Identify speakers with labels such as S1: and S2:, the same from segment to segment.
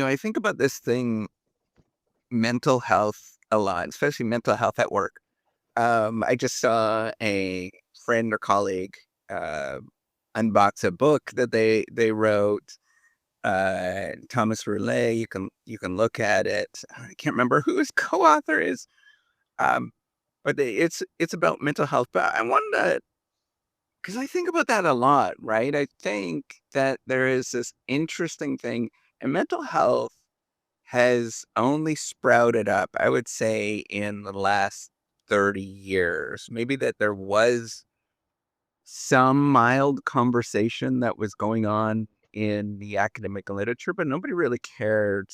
S1: I think about this thing, mental health, a lot, especially mental health at work. I just saw a friend or colleague uh, unbox a book that they wrote. Thomas Roulet. You can look at it. I can't remember who his co-author is. Um, but it's about mental health. But I wonder, because I think about that a lot, right? I think that there is this interesting thing, and mental health has only sprouted up, I would say, in the last 30 years. Maybe that there was some mild conversation that was going on in the academic literature, but nobody really cared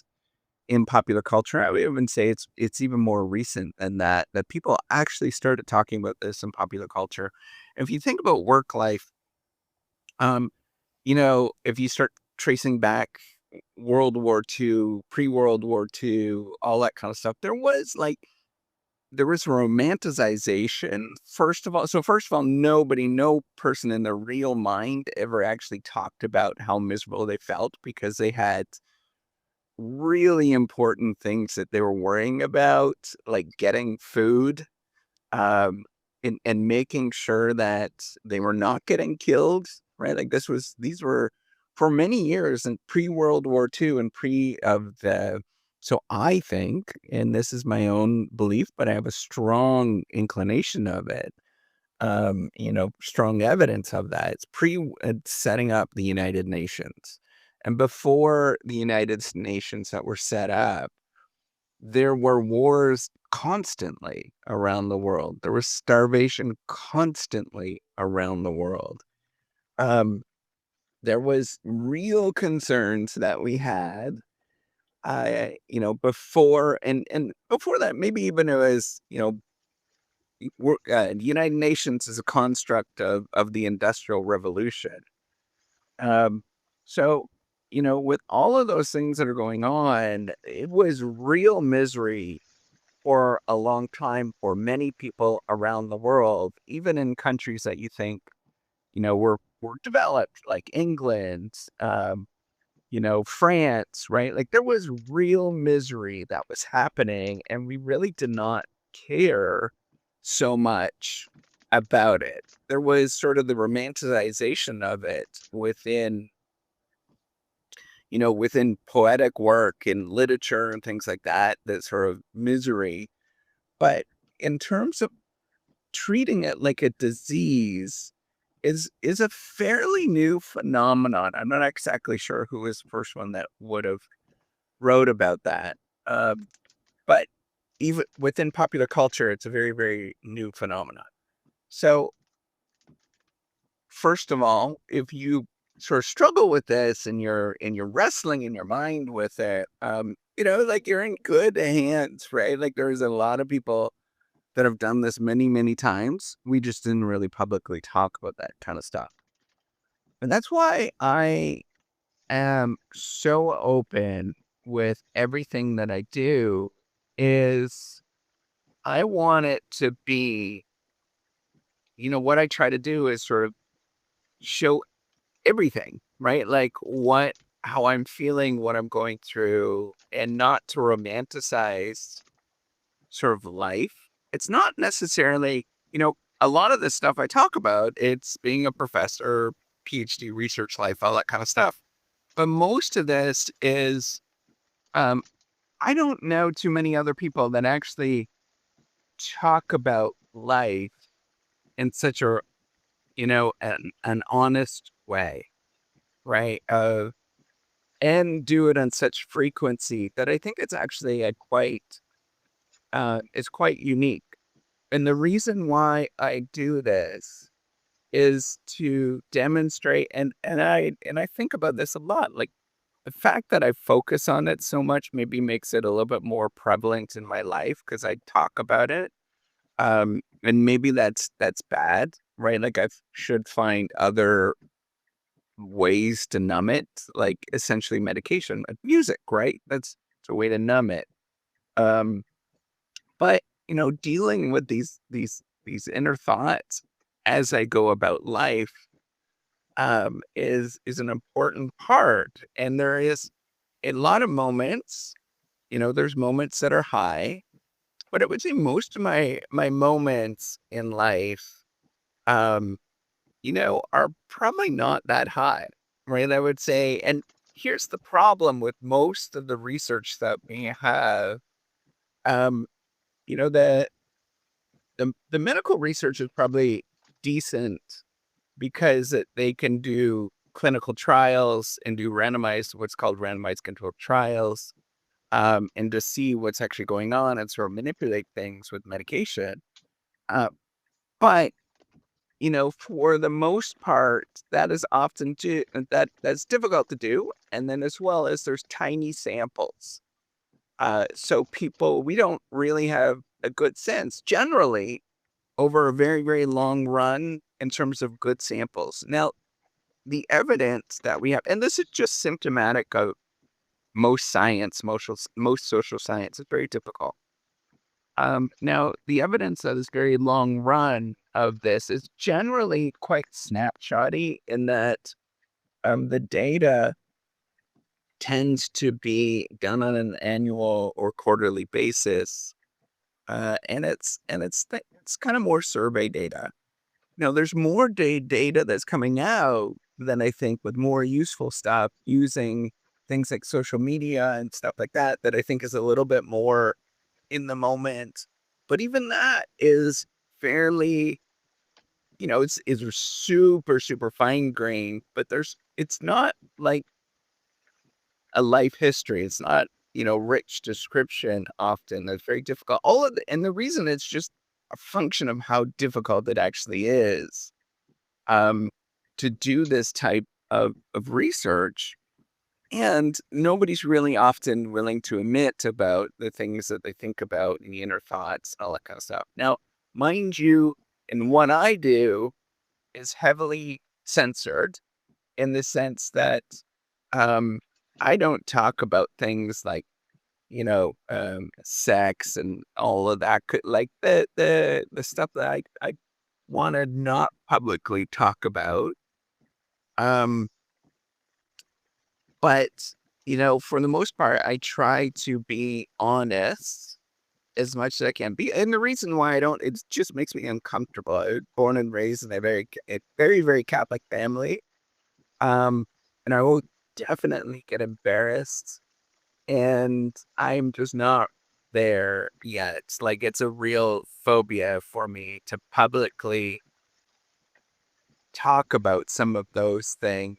S1: in popular culture. I would even say it's even more recent than that, that people actually started talking about this in popular culture. If you think about work life, um, if you start tracing back World War II, pre-World War II, all that kind of stuff, there was romanticization, first of all. So first of all, no person in their real mind ever actually talked about how miserable they felt because they had really important things that they were worrying about, like getting food, um, and making sure that they were not getting killed, right? Like these were for many years in pre-World War II and pre of the. So I think, and this is my own belief, but I have a strong inclination of it. Strong evidence of that. It's setting up the United Nations, and before the United Nations that were set up, there were wars constantly around the world. There was starvation constantly around the world. Um, there was real concerns that we had, before and before that, maybe even it was, the United Nations is a construct of the Industrial Revolution. Um, so, with all of those things that are going on, it was real misery for a long time for many people around the world, even in countries that you think, were developed, like England, France, right? Like there was real misery that was happening, and we really did not care so much about it. There was sort of the romanticization of it within poetic work and literature and things like that, that sort of misery. But in terms of treating it like a disease is a fairly new phenomenon. I'm not exactly sure who was the first one that would have wrote about that. But even within popular culture, it's a very, very new phenomenon. So, first of all, if you sort of struggle with this and you're wrestling in your mind with it, like you're in good hands, right? Like there's a lot of people that have done this many, many times. We just didn't really publicly talk about that kind of stuff. And that's why I am so open with everything that I do is I want it to be, what I try to do is sort of show everything, right? Like how I'm feeling, what I'm going through, and not to romanticize sort of life. It's not necessarily, a lot of the stuff I talk about, it's being a professor, PhD, research life, all that kind of stuff. But most of this is, um, I don't know too many other people that actually talk about life in such a, an honest way, right? And do it on such frequency that I think it's actually it's quite unique. And the reason why I do this is to demonstrate, and I think about this a lot, like the fact that I focus on it so much maybe makes it a little bit more prevalent in my life because I talk about it. And maybe that's bad, right? Like should find other ways to numb it, like essentially medication, music, right? It's a way to numb it. Um, but dealing with these inner thoughts as I go about life, is an important part. And there is a lot of moments, there's moments that are high, but I would say most of my moments in life, um, are probably not that high, right? I would say, and here's the problem with most of the research that we have. Um, you know, the medical research is probably decent because they can do clinical trials and do what's called randomized controlled trials, and to see what's actually going on and sort of manipulate things with medication. Uh, but for the most part, that is often that's difficult to do. And then as well as there's tiny samples. So we don't really have a good sense generally over a very, very long run in terms of good samples. Now, the evidence that we have, and this is just symptomatic of most science, most social science, is very typical. Now, the evidence of this very long run of this is generally quite snapshotty in that the data tends to be done on an annual or quarterly basis, it's kind of more survey data. Now, there's more data that's coming out than I think with more useful stuff using things like social media and stuff like that, that I think is a little bit more in the moment. But even that is fairly, it's super, super fine grained, but it's not like a life history. It's not, rich description often. That's very difficult. And the reason it's just a function of how difficult it actually is um, to do this type of research. And nobody's really often willing to admit about the things that they think about and the inner thoughts, all that kind of stuff. Now, mind you, and what I do is heavily censored in the sense that um, I don't talk about things like, sex and all of that, like the stuff that I want to not publicly talk about. Um, but for the most part, I try to be honest as much as I can be. And the reason why I don't, it just makes me uncomfortable. I was born and raised in a very, very Catholic family. Um, and I will definitely get embarrassed. And I'm just not there yet. Like, it's a real phobia for me to publicly talk about some of those things.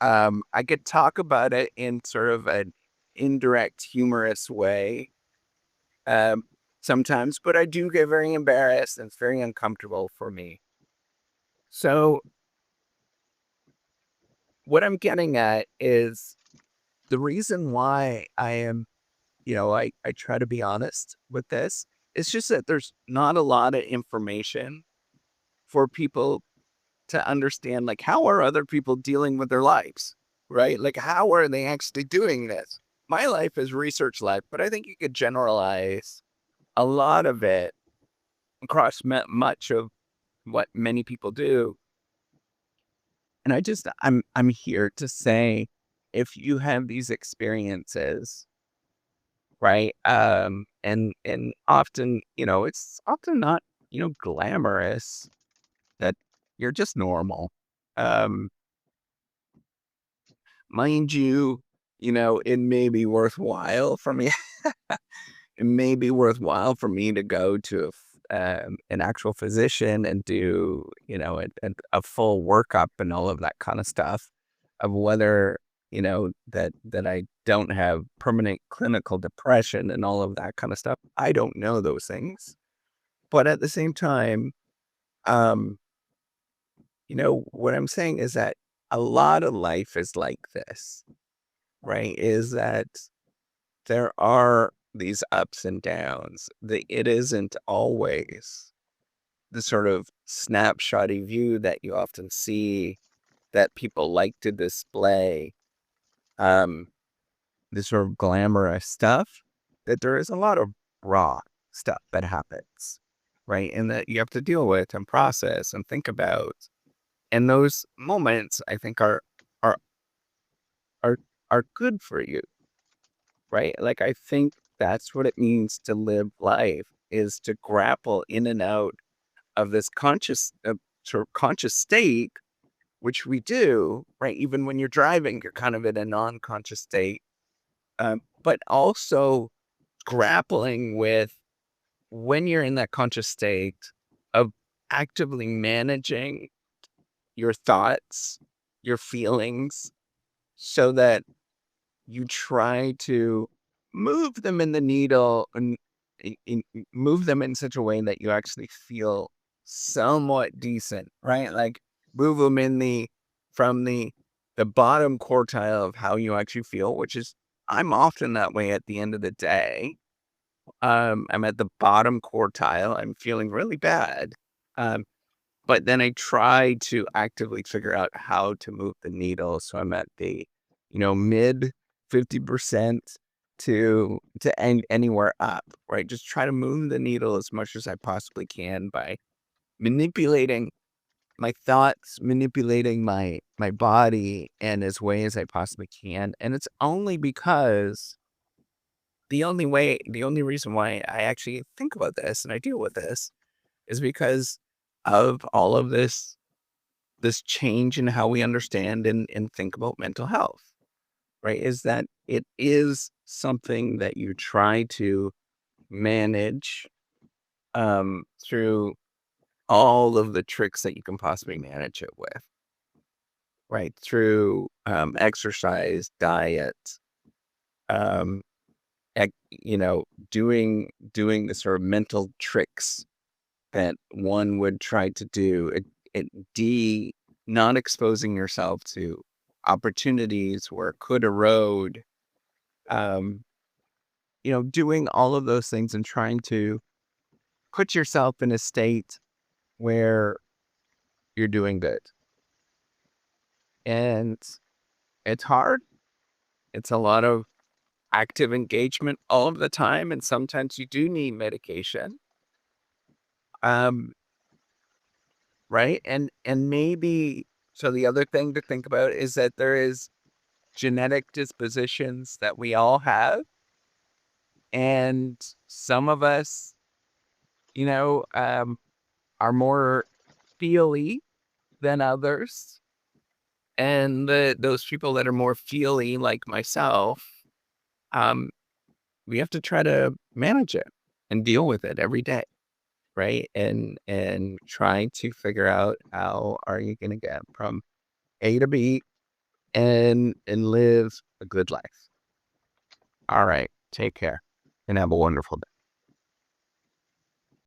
S1: I could talk about it in sort of an indirect, humorous way, um, sometimes, but I do get very embarrassed and it's very uncomfortable for me. So, what I'm getting at is the reason why I try to be honest with this. It's just that there's not a lot of information for people to understand, like, how are other people dealing with their lives, right? Like, how are they actually doing this? My life is research life, but I think you could generalize a lot of it across much of what many people do. And I'm here to say, if you have these experiences, right? And often, it's often not, glamorous, that you're just normal. Um, Mind you, it may be worthwhile for me. It may be worthwhile for me to go to an actual physician and do, a full workup and all of that kind of stuff of whether, that I don't have permanent clinical depression and all of that kind of stuff. I don't know those things. But at the same time, um, what I'm saying is that a lot of life is like this, right? Is that there are these ups and downs. It isn't always the sort of snapshotty view that you often see that people like to display, um, this sort of glamorous stuff, that there is a lot of raw stuff that happens, right? And that you have to deal with and process and think about. And those moments, I think, are are good for you, right? Like, I think that's what it means to live life, is to grapple in and out of this sort of conscious state, which we do, right? Even when you're driving, you're kind of in a non-conscious state, but also grappling with, when you're in that conscious state, of actively managing your thoughts, your feelings, so that you try to move them in the needle and move them in such a way that you actually feel somewhat decent, right? Like, move them in from the bottom quartile of how you actually feel, which is, I'm often that way at the end of the day. I'm at the bottom quartile. I'm feeling really bad. Um, but then I try to actively figure out how to move the needle. So I'm at the, mid 50% to anywhere up, right? Just try to move the needle as much as I possibly can by manipulating my thoughts, manipulating my body in as way as I possibly can. And it's only because the only reason why I actually think about this and I deal with this is because of all of this change in how we understand and think about mental health, right? Is that it is something that you try to manage, through all of the tricks that you can possibly manage it with, right? Through exercise, diet, um, doing the sort of mental tricks that one would try to do. Not exposing yourself to opportunities where it could erode, um, doing all of those things and trying to put yourself in a state where you're doing good. And it's hard. It's a lot of active engagement all of the time. And sometimes you do need medication. Um, right. And maybe, so the other thing to think about is that there is genetic dispositions that we all have. And some of us, you know, um, are more feely than others. And those people that are more feely, like myself, um, we have to try to manage it and deal with it every day, right? And try to figure out, how are you going to get from A to B and live a good life. All right, take care and have a wonderful day.